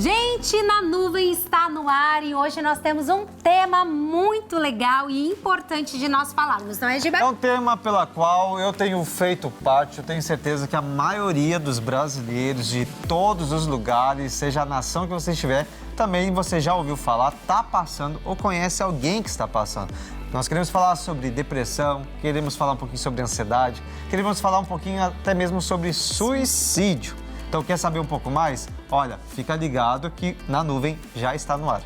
Gente, Na Nuvem está no ar e hoje nós temos um tema muito legal e importante de nós falarmos, não é, Giba? É um tema pela qual eu tenho feito parte, eu tenho certeza que a maioria dos brasileiros de todos os lugares, seja a nação que você estiver, também você já ouviu falar, está passando ou conhece alguém que está passando. Nós queremos falar sobre depressão, queremos falar um pouquinho sobre ansiedade, queremos falar um pouquinho até mesmo sobre suicídio. Então, quer saber um pouco mais? Olha, fica ligado que Na Nuvem já está no ar.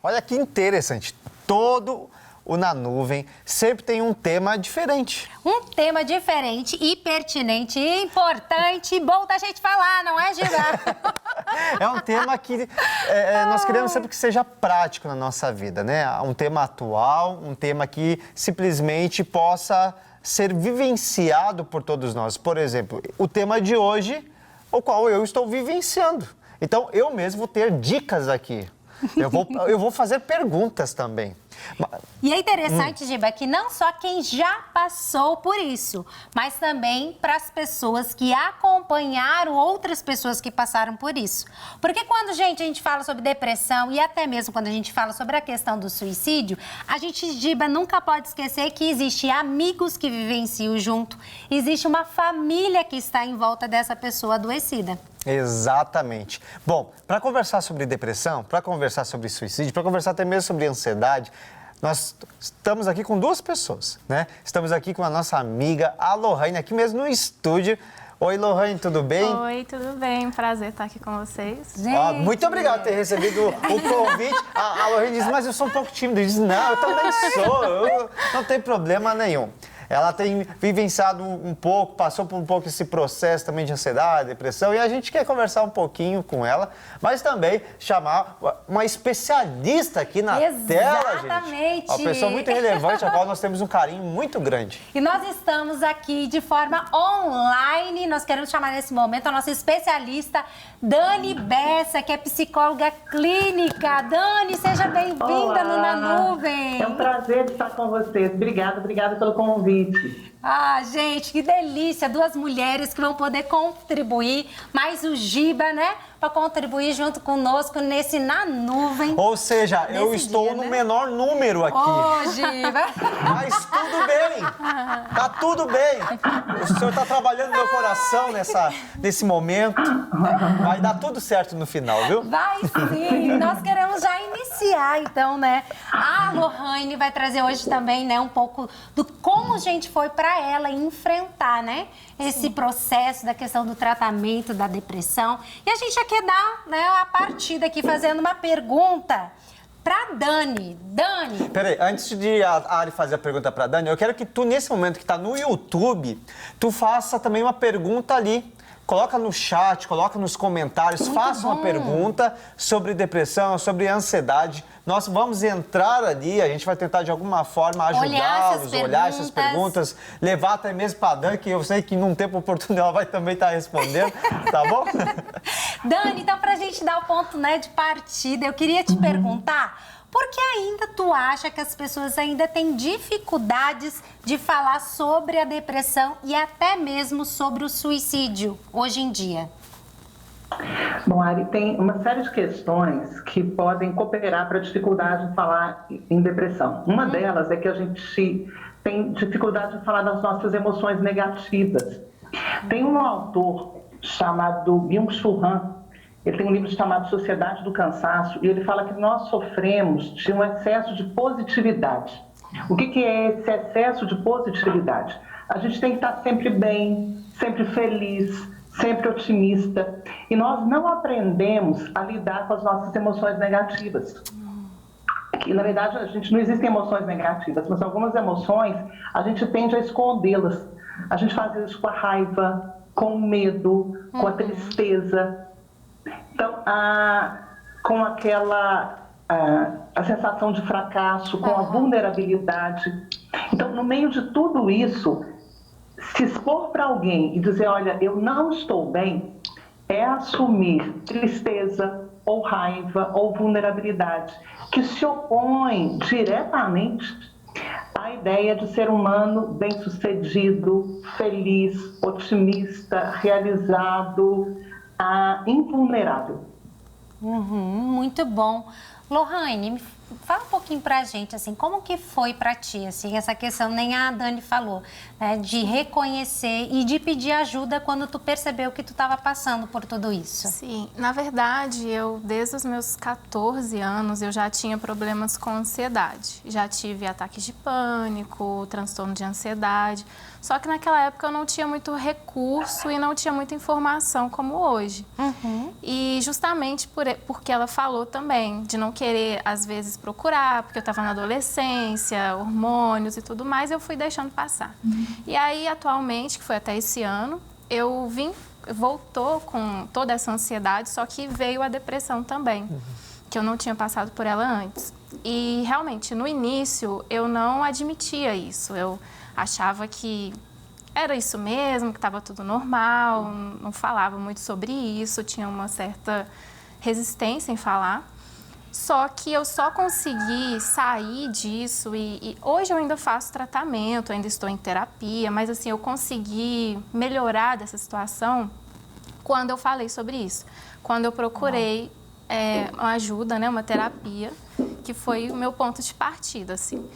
Olha que interessante, todo o Na Nuvem sempre tem um tema diferente. Um tema diferente e pertinente e importante e bom da gente falar, não é, Giba? É um tema que nós queremos sempre que seja prático na nossa vida, né? Um tema atual, um tema que simplesmente possa ser vivenciado por todos nós. Por exemplo, o tema de hoje, o qual eu estou vivenciando. Então, eu mesmo vou ter dicas aqui. Eu vou fazer perguntas também. E é interessante, Giba, que não só quem já passou por isso, mas também para as pessoas que acompanharam outras pessoas que passaram por isso. Porque quando, a gente fala sobre depressão e até mesmo quando a gente fala sobre a questão do suicídio, a gente, Giba, nunca pode esquecer que existe amigos que vivenciam junto, existe uma família que está em volta dessa pessoa adoecida. Exatamente. Bom, para conversar sobre depressão, para conversar sobre suicídio, para conversar até mesmo sobre ansiedade, nós estamos aqui com duas pessoas, né? Estamos aqui com a nossa amiga, a Lohane, aqui mesmo no estúdio. Oi, Lohane, tudo bem? Oi, tudo bem? Prazer estar aqui com vocês. Gente. Muito obrigado por ter recebido o convite. A Lohane diz, mas eu sou um pouco tímida. Eu disse, não, eu também sou, não tem problema nenhum. Ela tem vivenciado um pouco, passou por um pouco esse processo também de ansiedade, depressão, e a gente quer conversar um pouquinho com ela, mas também chamar uma especialista aqui na tela, gente. Exatamente. Uma pessoa muito relevante, a qual nós temos um carinho muito grande. E nós estamos aqui de forma online, nós queremos chamar nesse momento a nossa especialista, Dani Bessa, que é psicóloga clínica. Dani, seja bem-vinda no Na Nuvem. É um prazer estar com vocês. Obrigada pelo convite. Ah, gente, que delícia! Duas mulheres que vão poder contribuir, mais o Giba, né? Para contribuir junto conosco nesse Na Nuvem. Ou seja, eu estou dia, no né? menor número aqui. Ô, Giba! Mas tudo bem, tá tudo bem. O senhor está trabalhando no meu coração nesse momento. Vai dar tudo certo no final, viu? Vai sim! Nós queremos já iniciar, então, né? A Lohane vai trazer hoje também, né, um pouco do como a gente foi para ela enfrentar, né, esse processo da questão do tratamento da depressão. E a gente já quer dar, né, a partida aqui fazendo uma pergunta para Dani. Dani. Peraí, antes de a Ari fazer a pergunta para Dani, eu quero que tu, nesse momento que está no YouTube, tu faça também uma pergunta ali. Coloca no chat, coloca nos comentários, faça uma pergunta sobre depressão, sobre ansiedade. Nós vamos entrar ali, a gente vai tentar de alguma forma ajudá-los, olhar essas perguntas, levar até mesmo para a Dani, que eu sei que num tempo oportuno ela vai também estar respondendo, tá bom? Dani, então pra gente dar o ponto, né, de partida, eu queria te perguntar... Por que ainda tu acha que as pessoas ainda têm dificuldades de falar sobre a depressão e até mesmo sobre o suicídio hoje em dia? Bom, Ari, tem uma série de questões que podem cooperar para a dificuldade de falar em depressão. Uma delas é que a gente tem dificuldade de falar das nossas emoções negativas. Tem um autor chamado Byung-Chul Han. Ele tem um livro chamado Sociedade do Cansaço e ele fala que nós sofremos de um excesso de positividade. O que é esse excesso de positividade? A gente tem que estar sempre bem, sempre feliz, sempre otimista. E nós não aprendemos a lidar com as nossas emoções negativas. Que, na verdade, não existem emoções negativas, mas algumas emoções a gente tende a escondê-las. A gente faz isso com a raiva, com o medo, com a tristeza. Então, com aquela a sensação de fracasso, com a vulnerabilidade. Então, no meio de tudo isso, se expor para alguém e dizer, olha, eu não estou bem, é assumir tristeza, ou raiva ou vulnerabilidade, que se opõe diretamente à ideia de ser humano bem-sucedido, feliz, otimista, realizado, invulnerável. Muito bom. Lohane, fala um pouquinho pra gente, assim, como que foi pra ti, assim, essa questão, nem a Dani falou, né, de reconhecer e de pedir ajuda quando tu percebeu que tu estava passando por tudo isso? Sim, na verdade, desde os meus 14 anos, eu já tinha problemas com ansiedade. Já tive ataques de pânico, transtorno de ansiedade. Só que naquela época eu não tinha muito recurso e não tinha muita informação como hoje. E justamente porque ela falou também de não querer, às vezes, procurar, porque eu estava na adolescência, hormônios e tudo mais, eu fui deixando passar. E aí, atualmente, que foi até esse ano, voltou com toda essa ansiedade, só que veio a depressão também, que eu não tinha passado por ela antes. E realmente, no início, eu não admitia isso. Eu achava que era isso mesmo, que estava tudo normal, não falava muito sobre isso, tinha uma certa resistência em falar. Só que eu só consegui sair disso e hoje eu ainda faço tratamento, ainda estou em terapia, mas assim, eu consegui melhorar dessa situação quando eu falei sobre isso. Quando eu procurei uma ajuda, né, uma terapia, que foi o meu ponto de partida, assim.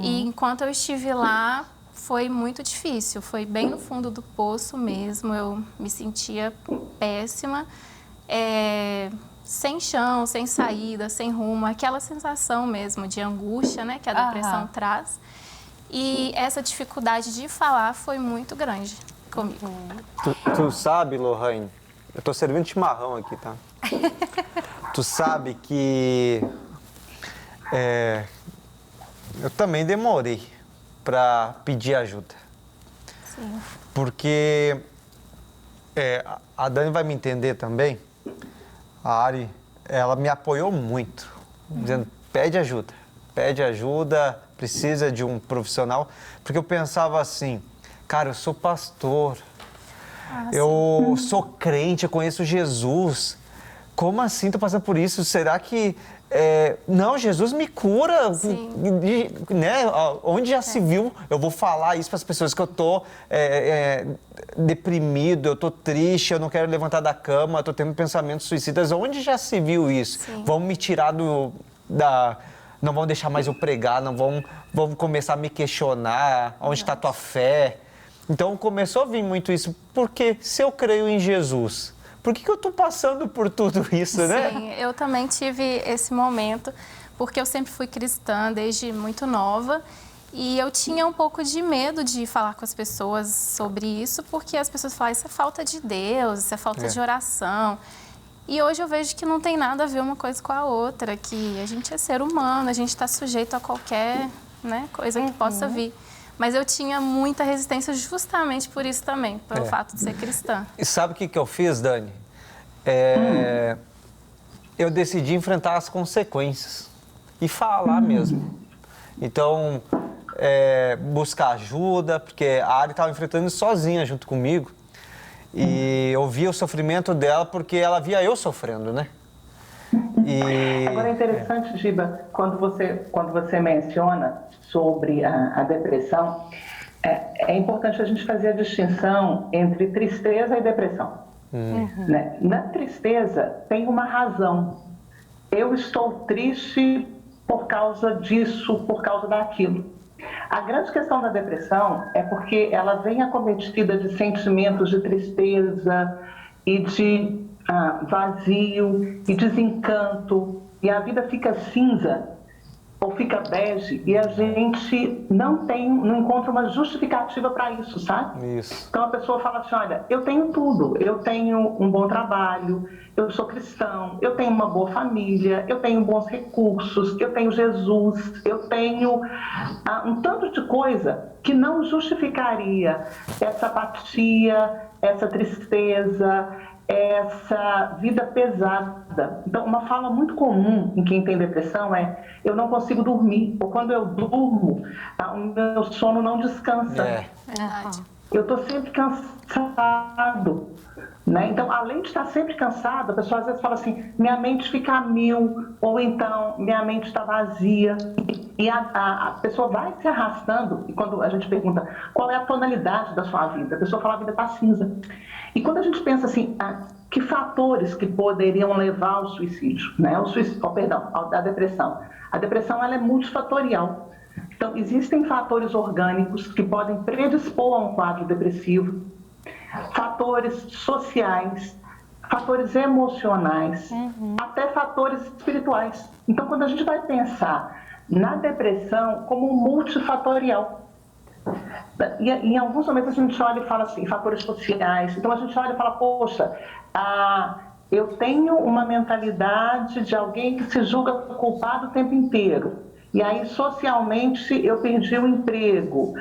E enquanto eu estive lá, foi muito difícil, foi bem no fundo do poço mesmo, eu me sentia péssima, sem chão, sem saída, sem rumo, aquela sensação mesmo de angústia, né, que a depressão traz. E essa dificuldade de falar foi muito grande comigo. Tu sabe, Lohane, eu tô servindo chimarrão aqui, tá? Tu sabe que eu também demorei para pedir ajuda. Sim. Porque a Dani vai me entender também. A Ari, ela me apoiou muito, dizendo, pede ajuda, precisa de um profissional. Porque eu pensava assim, cara, eu sou pastor, eu sou crente, eu conheço Jesus. Como assim tô passando por isso? Será que... não, Jesus me cura, né? Onde já se viu, eu vou falar isso para as pessoas que eu tô deprimido, eu tô triste, eu não quero levantar da cama, eu tô tendo pensamentos suicidas. Onde já se viu isso? Vão me tirar não vão deixar mais eu pregar, não vão começar a me questionar, onde está a tua fé? Então começou a vir muito isso, porque se eu creio em Jesus, por que eu estou passando por tudo isso, né? Sim, eu também tive esse momento, porque eu sempre fui cristã desde muito nova e eu tinha um pouco de medo de falar com as pessoas sobre isso, porque as pessoas falam, isso é falta de Deus, isso é falta de oração. E hoje eu vejo que não tem nada a ver uma coisa com a outra, que a gente é ser humano, a gente está sujeito a qualquer, né, coisa que possa vir. Mas eu tinha muita resistência justamente por isso também, pelo fato de ser cristã. E sabe o que eu fiz, Dani? Eu decidi enfrentar as consequências e falar mesmo. Então, buscar ajuda, porque a Ari estava enfrentando isso sozinha junto comigo. E eu via o sofrimento dela porque ela via eu sofrendo, né? Agora é interessante, Giba, quando você menciona sobre a depressão, é importante a gente fazer a distinção entre tristeza e depressão. Né? Na tristeza tem uma razão. Eu estou triste por causa disso, por causa daquilo. A grande questão da depressão é porque ela vem acometida de sentimentos de tristeza e de vazio e desencanto, e a vida fica cinza ou fica bege e a gente não encontra uma justificativa para isso, sabe? Isso. Então a pessoa fala assim, olha, eu tenho tudo, eu tenho um bom trabalho, eu sou cristão, eu tenho uma boa família, eu tenho bons recursos, eu tenho Jesus, eu tenho um tanto de coisa que não justificaria essa apatia, essa tristeza, essa vida pesada. Então, uma fala muito comum em quem tem depressão é eu não consigo dormir, ou quando eu durmo, o meu sono não descansa. Verdade. eu estou sempre cansado. Né? Então, além de estar sempre cansado, a pessoa às vezes fala assim, minha mente fica a mil, ou então, minha mente está vazia. E a pessoa vai se arrastando, e quando a gente pergunta qual é a tonalidade da sua vida, a pessoa fala, a vida está cinza. E quando a gente pensa assim, que fatores que poderiam levar ao suicídio, né? À depressão. A depressão ela é multifatorial. Então, existem fatores orgânicos que podem predispor a um quadro depressivo, fatores sociais, fatores emocionais, até fatores espirituais. Então, quando a gente vai pensar na depressão como multifatorial, e em alguns momentos a gente olha e fala assim, fatores sociais, então a gente olha e fala, poxa, eu tenho uma mentalidade de alguém que se julga culpado o tempo inteiro, e aí socialmente eu perdi o emprego,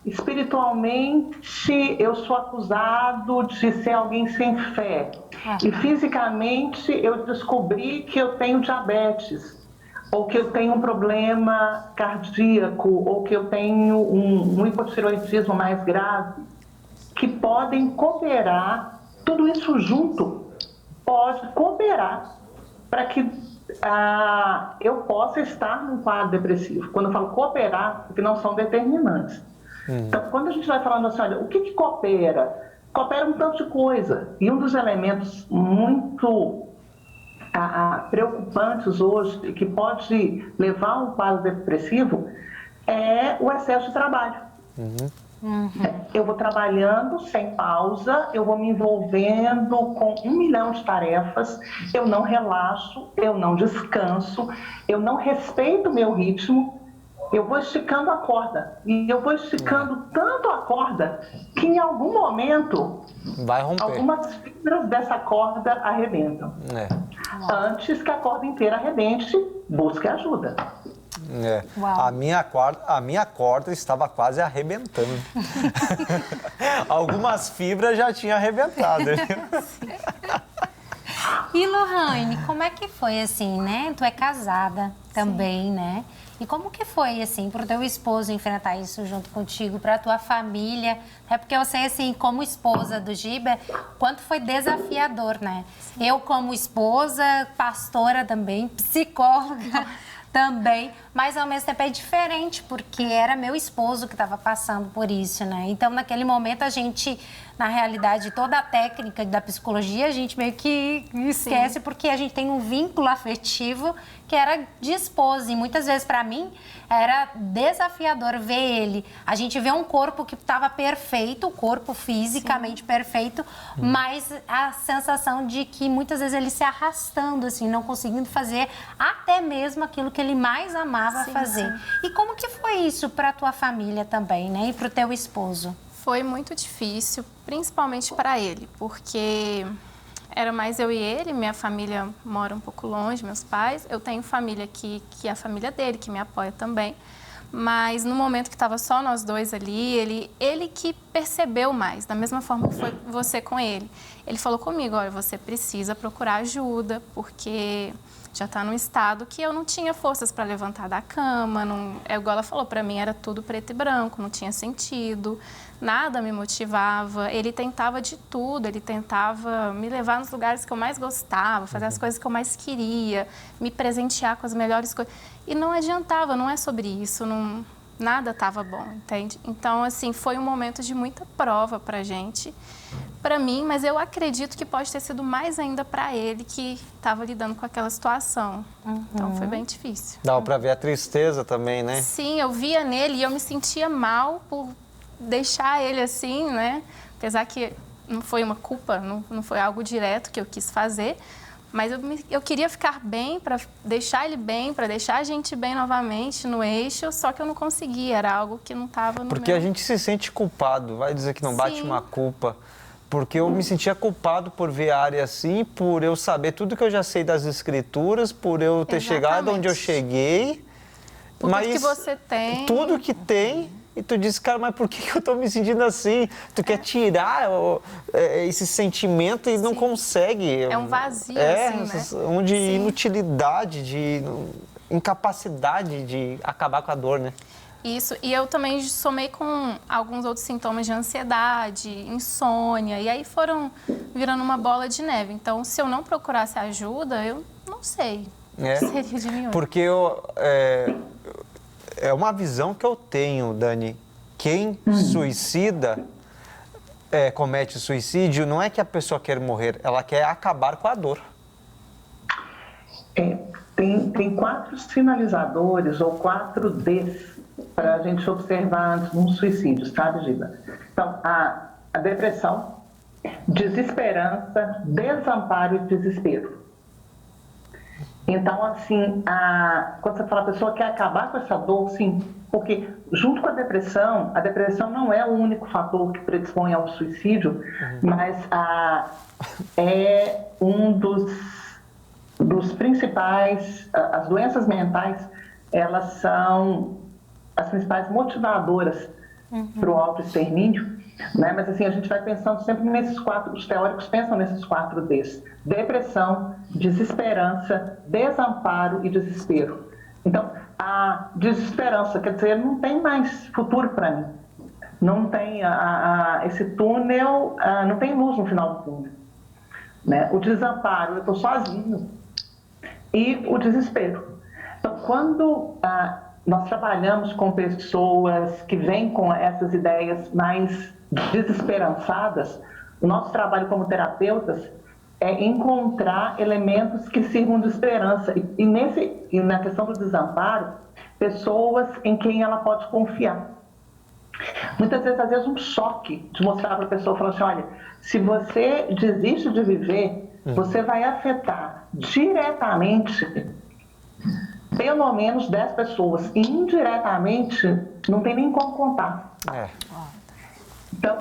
espiritualmente eu sou acusado de ser alguém sem fé, e fisicamente eu descobri que eu tenho diabetes, ou que eu tenho um problema cardíaco, ou que eu tenho um hipotireoidismo mais grave, que podem cooperar, tudo isso junto pode cooperar para que eu possa estar num quadro depressivo. Quando eu falo cooperar, porque não são determinantes. Então, quando a gente vai falando assim, olha, o que coopera? Coopera um tanto de coisa. E um dos elementos muito preocupantes hoje, que pode levar a um quadro depressivo, é o excesso de trabalho. Eu vou trabalhando sem pausa, eu vou me envolvendo com 1 milhão de tarefas, eu não relaxo, eu não descanso, eu não respeito o meu ritmo, eu vou esticando a corda. E eu vou esticando tanto a corda que em algum momento vai romper. Algumas fibras dessa corda arrebentam. Antes que a corda inteira arrebente, busque ajuda. A minha corda estava quase arrebentando. Algumas fibras já tinham arrebentado. E Lohane, como é que foi assim, né? Tu é casada também, né? E como que foi, assim, pro teu esposo enfrentar isso junto contigo, pra tua família? É porque eu sei, assim, como esposa do Giba, quanto foi desafiador, né? Eu como esposa, pastora também, psicóloga também, mas ao mesmo tempo é diferente, porque era meu esposo que estava passando por isso, né? Então, naquele momento, a gente, na realidade, toda a técnica da psicologia, a gente meio que esquece, porque a gente tem um vínculo afetivo que era de esposa. E muitas vezes, para mim, era desafiador ver ele. A gente vê um corpo que estava perfeito, o corpo fisicamente perfeito, mas a sensação de que muitas vezes ele se arrastando, assim, não conseguindo fazer até mesmo aquilo que ele mais amava fazer. E como que foi isso para tua família também, né? E para o teu esposo? Foi muito difícil, principalmente para ele, porque era mais eu e ele, minha família mora um pouco longe, meus pais. Eu tenho família que é a família dele, que me apoia também. Mas no momento que estava só nós dois ali, ele que percebeu mais, da mesma forma que foi você com ele. Ele falou comigo, olha, você precisa procurar ajuda, porque já está num estado que eu não tinha forças para levantar da cama, é igual ela falou, para mim era tudo preto e branco, não tinha sentido, nada me motivava. Ele tentava de tudo, ele tentava me levar nos lugares que eu mais gostava, fazer as coisas que eu mais queria, me presentear com as melhores coisas. E não adiantava, não é sobre isso, nada estava bom, entende? Então, assim, foi um momento de muita prova pra gente, para mim, mas eu acredito que pode ter sido mais ainda para ele, que estava lidando com aquela situação. Então, foi bem difícil. Dá para ver a tristeza também, né? Sim, eu via nele e eu me sentia mal por deixar ele assim, né? Apesar que não foi uma culpa, não foi algo direto que eu quis fazer, mas eu queria ficar bem, para deixar ele bem, para deixar a gente bem novamente no eixo, só que eu não conseguia, era algo que não estava no Porque a gente se sente culpado, vai dizer que não bate uma culpa. Porque eu me sentia culpado por ver a área assim, por eu saber tudo que eu já sei das escrituras, por eu ter chegado onde eu cheguei. Por tudo que você tem. Tudo que tem. E tu diz, cara, mas por que eu tô me sentindo assim? Tu quer tirar esse sentimento e não consegue. É um vazio, assim, né? De inutilidade, de incapacidade de acabar com a dor, né? Isso, e eu também somei com alguns outros sintomas de ansiedade, insônia, e aí foram virando uma bola de neve. Então, se eu não procurasse ajuda, eu não sei o que seria de mim hoje. Porque é uma visão que eu tenho, Dani. Quem suicida, comete suicídio, não é que a pessoa quer morrer, ela quer acabar com a dor. Tem 4 sinalizadores ou 4 Ds para a gente observar antes de um suicídio, sabe, Giba? Então, a depressão, desesperança, desamparo e desespero. Então, assim, quando você fala a pessoa quer acabar com essa dor, sim, porque junto com a depressão não é o único fator que predispõe ao suicídio, mas é um dos principais, as doenças mentais, elas são as principais motivadoras para o autoextermínio, né? Mas assim, a gente vai pensando sempre nesses 4, os teóricos pensam nesses 4 Ds: depressão, desesperança, desamparo e desespero. Então, a desesperança, quer dizer, não tem mais futuro para mim, não tem esse túnel, não tem luz no final do túnel, né? O desamparo, eu estou sozinho, e o desespero. Então, quando nós trabalhamos com pessoas que vêm com essas ideias mais desesperançadas, o nosso trabalho como terapeutas é encontrar elementos que sirvam de esperança. E na questão do desamparo, pessoas em quem ela pode confiar. Muitas vezes, às vezes, um choque de mostrar para a pessoa, falar assim, olha, se você desiste de viver, você vai afetar diretamente pelo menos 10 pessoas. E indiretamente, não tem nem como contar. Então,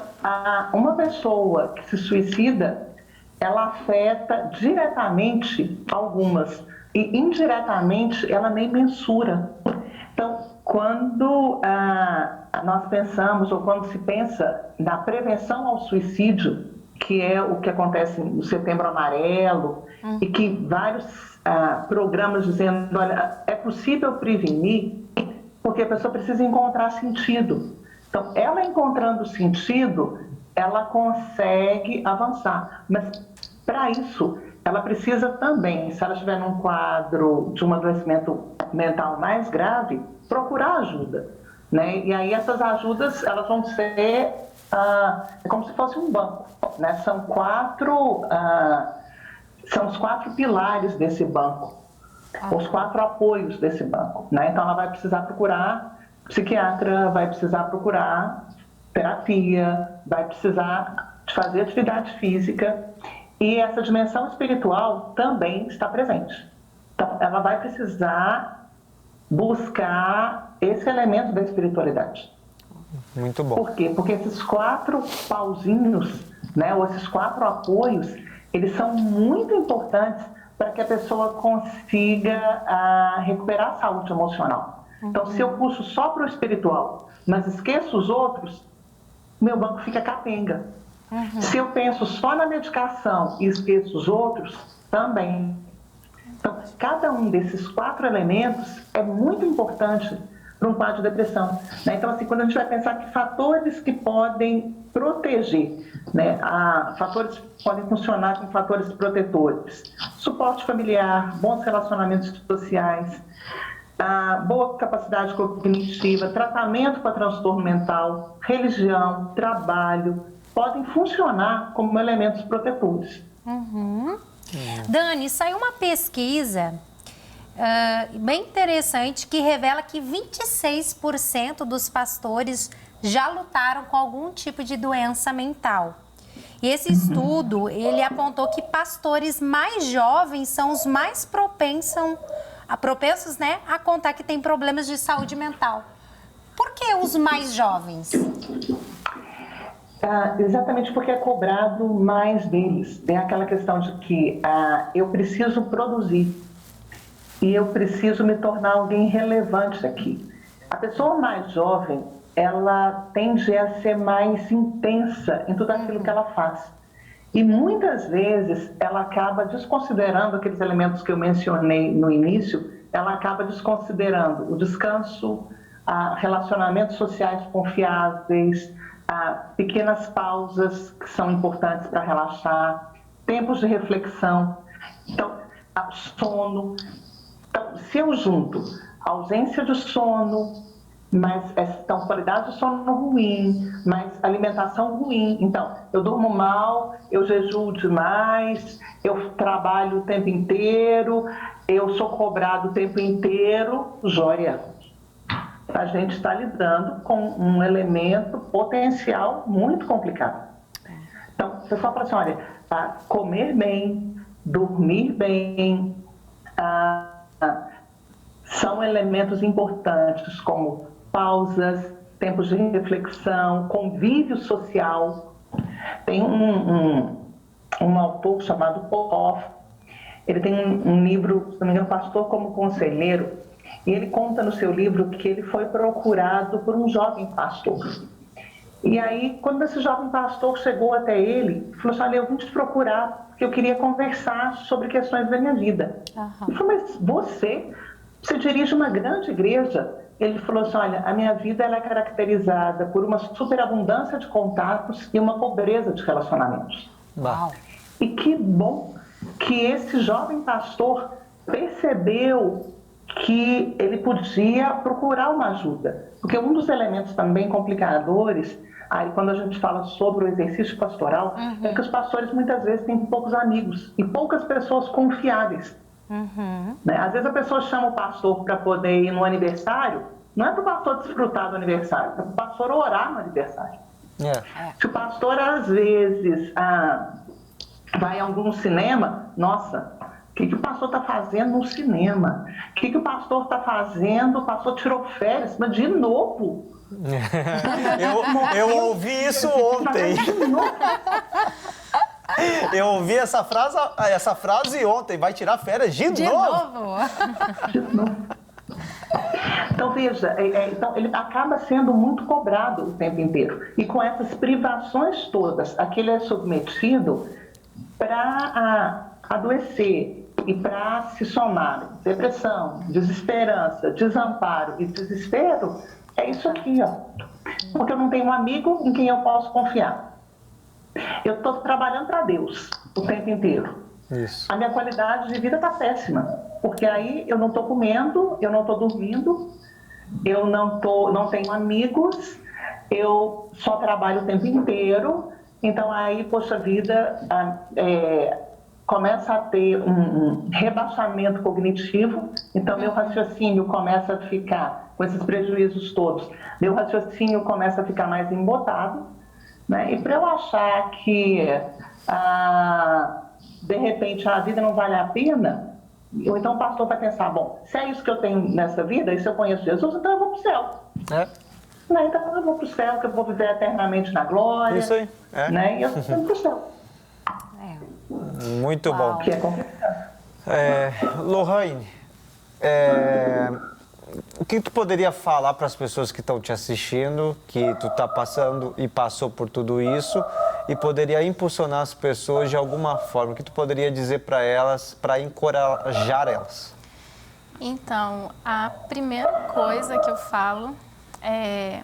uma pessoa que se suicida, ela afeta diretamente algumas. E indiretamente, ela nem mensura. Então, quando nós pensamos, ou quando se pensa na prevenção ao suicídio, que é o que acontece no Setembro Amarelo, e que vários programas dizendo, olha, é possível prevenir, porque a pessoa precisa encontrar sentido. Então, ela encontrando sentido, ela consegue avançar. Mas, para isso, ela precisa também, se ela estiver num quadro de um adoecimento mental mais grave, procurar ajuda, né? E aí essas ajudas, elas vão ser é como se fosse um banco, né? São os 4 pilares desse banco, os 4 apoios desse banco, né? Então ela vai precisar procurar psiquiatra, vai precisar procurar terapia, vai precisar de fazer atividade física, e essa dimensão espiritual também está presente. Então ela vai precisar buscar esse elemento da espiritualidade. Muito bom. Por quê? Porque esses 4 pauzinhos, né, ou esses 4 apoios, eles são muito importantes para que a pessoa consiga recuperar a saúde emocional. Então, se eu puxo só para o espiritual, mas esqueço os outros, meu banco fica capenga. Se eu penso só na medicação e esqueço os outros, também. Então, cada um desses 4 elementos é muito importante para um quadro de depressão, né? Então, assim, quando a gente vai pensar que fatores que podem proteger, né? Fatores podem funcionar como fatores protetores: suporte familiar, bons relacionamentos sociais, boa capacidade cognitiva, tratamento para transtorno mental, religião, trabalho, podem funcionar como elementos protetores. Dani, saiu uma pesquisa bem interessante que revela que 26% dos pastores já lutaram com algum tipo de doença mental. E esse estudo, ele apontou que pastores mais jovens são os mais propensos, né, a contar que tem problemas de saúde mental. Por que os mais jovens? Exatamente porque é cobrado mais deles. Tem aquela questão de que eu preciso produzir e eu preciso me tornar alguém relevante aqui. A pessoa mais jovem, ela tende a ser mais intensa em tudo aquilo que ela faz. E muitas vezes ela acaba desconsiderando aqueles elementos que eu mencionei no início, ela acaba desconsiderando o descanso, relacionamentos sociais confiáveis, pequenas pausas que são importantes para relaxar, tempos de reflexão, então, sono. Então, se eu junto ausência de sono, então, qualidade de sono ruim, mas alimentação ruim. Então, eu durmo mal, eu jejuo demais, eu trabalho o tempo inteiro, eu sou cobrado o tempo inteiro, joia. A gente está lidando com um elemento potencial muito complicado. Então, você só fala assim, olha, comer bem, dormir bem, são elementos importantes como pausas, tempos de reflexão, convívio social. Tem um autor chamado Popov, ele tem um livro, se não me engano, Pastor como Conselheiro, e ele conta no seu livro que ele foi procurado por um jovem pastor. E aí, quando esse jovem pastor chegou até ele, falou assim, olha, eu vim te procurar porque eu queria conversar sobre questões da minha vida. Ele falou, mas você dirige uma grande igreja. Ele falou assim, olha, a minha vida ela é caracterizada por uma superabundância de contatos e uma pobreza de relacionamentos. Uau. E que bom que esse jovem pastor percebeu que ele podia procurar uma ajuda. Porque um dos elementos também complicadores, aí quando a gente fala sobre o exercício pastoral, é que os pastores muitas vezes têm poucos amigos e poucas pessoas confiáveis. Né? Às vezes a pessoa chama o pastor para poder ir no aniversário, não é para o pastor desfrutar do aniversário, é para o pastor orar no aniversário. Se o pastor às vezes vai a algum cinema, nossa, o que o pastor está fazendo no cinema? O que o pastor está fazendo? O pastor tirou férias, mas de novo. Eu ouvi isso ontem. Eu ouvi essa frase ontem. Vai tirar férias de novo? De novo. Então, veja, então, ele acaba sendo muito cobrado o tempo inteiro. E com essas privações todas, a que ele é submetido para adoecer e para se somar depressão, desesperança, desamparo e desespero, é isso aqui, ó. Porque eu não tenho um amigo em quem eu posso confiar. Eu estou trabalhando para Deus o tempo inteiro. Isso. A minha qualidade de vida está péssima, porque aí eu não estou comendo, eu não estou dormindo, eu não tenho amigos, eu só trabalho o tempo inteiro. Então aí, poxa vida, começa a ter um rebaixamento cognitivo, então meu raciocínio começa a ficar com esses prejuízos todos, meu raciocínio começa a ficar mais embotado, né? E para eu achar que de repente a vida não vale a pena, ou então o pastor vai pensar, bom, se é isso que eu tenho nessa vida, e se eu conheço Jesus, então eu vou para o céu. Né? Então eu vou para o céu, que eu vou viver eternamente na glória. Isso aí. Né? E eu vou para o céu. Muito bom. Que é complicado. Lohane, o que tu poderia falar para as pessoas que estão te assistindo, que tu está passando e passou por tudo isso, e poderia impulsionar as pessoas de alguma forma? O que tu poderia dizer para elas, para encorajar elas? Então, a primeira coisa que eu falo é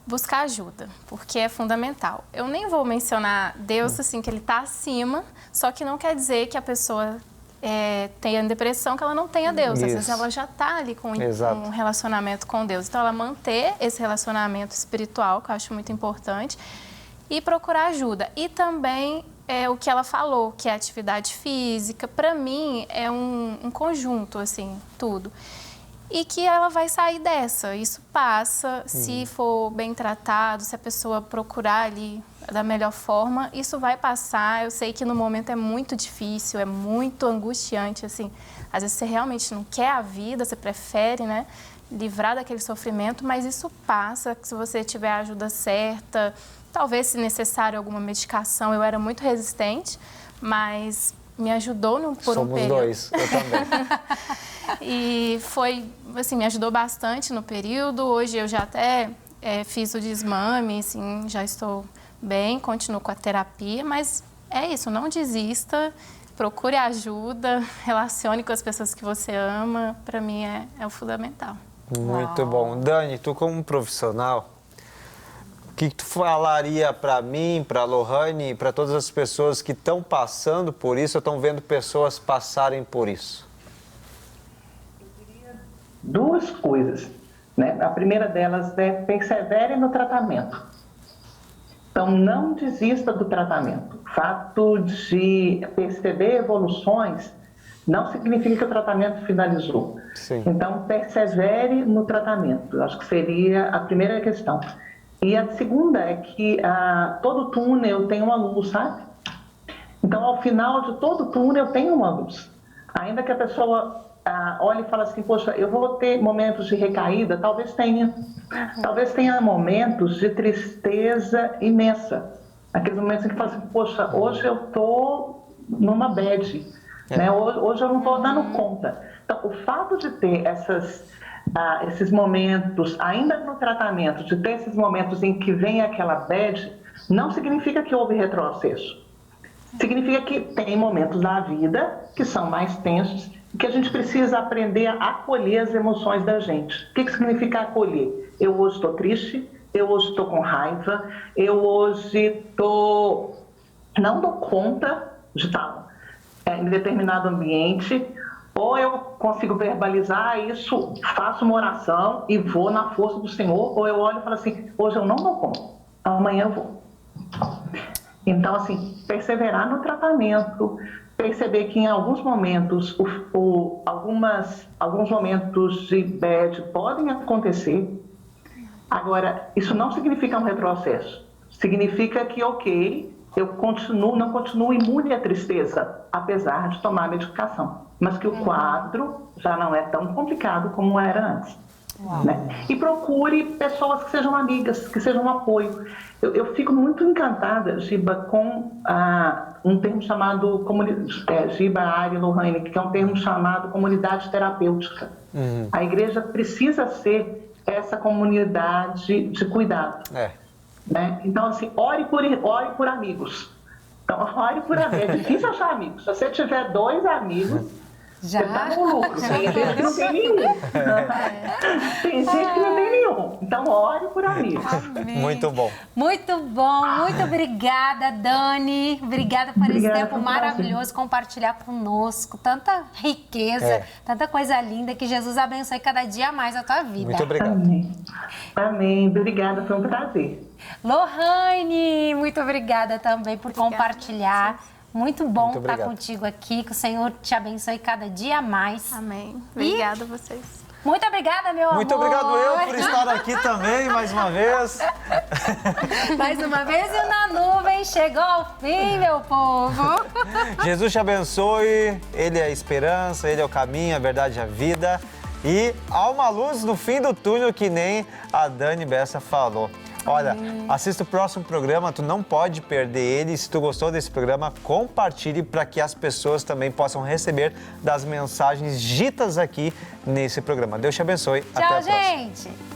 buscar ajuda, porque é fundamental. Eu nem vou mencionar Deus assim, que Ele está acima, só que não quer dizer que a pessoa tenha depressão, que ela não tenha Deus. Às vezes ela já está ali com um relacionamento com Deus. Então, ela manter esse relacionamento espiritual, que eu acho muito importante, e procurar ajuda. E também o que ela falou, que é atividade física, para mim é um conjunto, assim, tudo. E que ela vai sair dessa, isso passa, se for bem tratado, se a pessoa procurar ali da melhor forma, isso vai passar. Eu sei que no momento é muito difícil, é muito angustiante, assim. Às vezes você realmente não quer a vida, você prefere, né, livrar daquele sofrimento, mas isso passa, se você tiver a ajuda certa, talvez se necessário alguma medicação. Eu era muito resistente, mas me ajudou por um período. Somos dois, eu também. E foi, assim, me ajudou bastante no período. Hoje eu já até fiz o desmame, assim, já estou bem, continuo com a terapia, mas é isso, não desista, procure ajuda, relacione com as pessoas que você ama, para mim é o fundamental. Muito bom. Dani, tu como profissional, o que tu falaria para mim, para a Lohane e para todas as pessoas que estão passando por isso ou estão vendo pessoas passarem por isso? Duas coisas, né? A primeira delas é persevere no tratamento. Então, não desista do tratamento. O fato de perceber evoluções não significa que o tratamento finalizou. Sim. Então, persevere no tratamento. Acho que seria a primeira questão. E a segunda é que todo túnel tem uma luz, sabe? Então, ao final de todo túnel tem uma luz. Ainda que a pessoa olhe e fale assim, poxa, eu vou ter momentos de recaída, talvez tenha. Talvez tenha momentos de tristeza imensa. Aqueles momentos em que fala assim, poxa, hoje eu estou numa bad, né? Hoje eu não estou dando conta. Então, o fato de ter esses momentos, ainda no tratamento, de ter esses momentos em que vem aquela bad, não significa que houve retrocesso. Significa que tem momentos da vida que são mais tensos e que a gente precisa aprender a acolher as emoções da gente. O que significa acolher? Eu hoje estou triste, eu hoje estou com raiva, eu hoje não dou conta de estar em determinado ambiente, ou eu consigo verbalizar isso, faço uma oração e vou na força do Senhor, ou eu olho e falo assim, hoje eu não dou conta, amanhã eu vou. Então, assim, perseverar no tratamento, perceber que em alguns momentos, alguns momentos de bad podem acontecer. Agora, isso não significa um retrocesso. Significa que, ok, eu não continuo imune à tristeza, apesar de tomar medicação. Mas que o quadro já não é tão complicado como era antes. Né? E procure pessoas que sejam amigas, que sejam um apoio. Eu fico muito encantada, Giba, com um termo chamado, Giba, Ari, Lohane, que é um termo chamado comunidade terapêutica. A igreja precisa ser essa comunidade de cuidado. Né? Então, assim, ore por amigos. Então, ore por amigos. É difícil achar amigos. Se você tiver 2 amigos, você está no lucro. Tem gente que não tem nenhum. Tem gente que não tem nenhum. Então, ore por amigos. Amém. Muito bom. Muito bom. Muito obrigada, Dani. Obrigada por esse tempo maravilhoso, compartilhar conosco. Tanta riqueza, tanta coisa linda. Que Jesus abençoe cada dia mais a tua vida. Muito obrigado. Amém. Amém. Obrigada, foi um prazer. Lohane, muito obrigada também por compartilhar. Muito bom estar contigo aqui, que o Senhor te abençoe cada dia mais. Amém. Obrigada a vocês. Muito obrigada, meu amor. Muito obrigado eu por estar aqui também, mais uma vez. Mais uma vez e o Na Nuvem chegou ao fim, meu povo. Jesus te abençoe, Ele é a esperança, Ele é o caminho, a verdade e a vida. E há uma luz no fim do túnel, que nem a Dani Bessa falou. Olha, assista o próximo programa, tu não pode perder ele. Se tu gostou desse programa, compartilhe para que as pessoas também possam receber das mensagens ditas aqui nesse programa. Deus te abençoe. Até a próxima. Tchau, gente.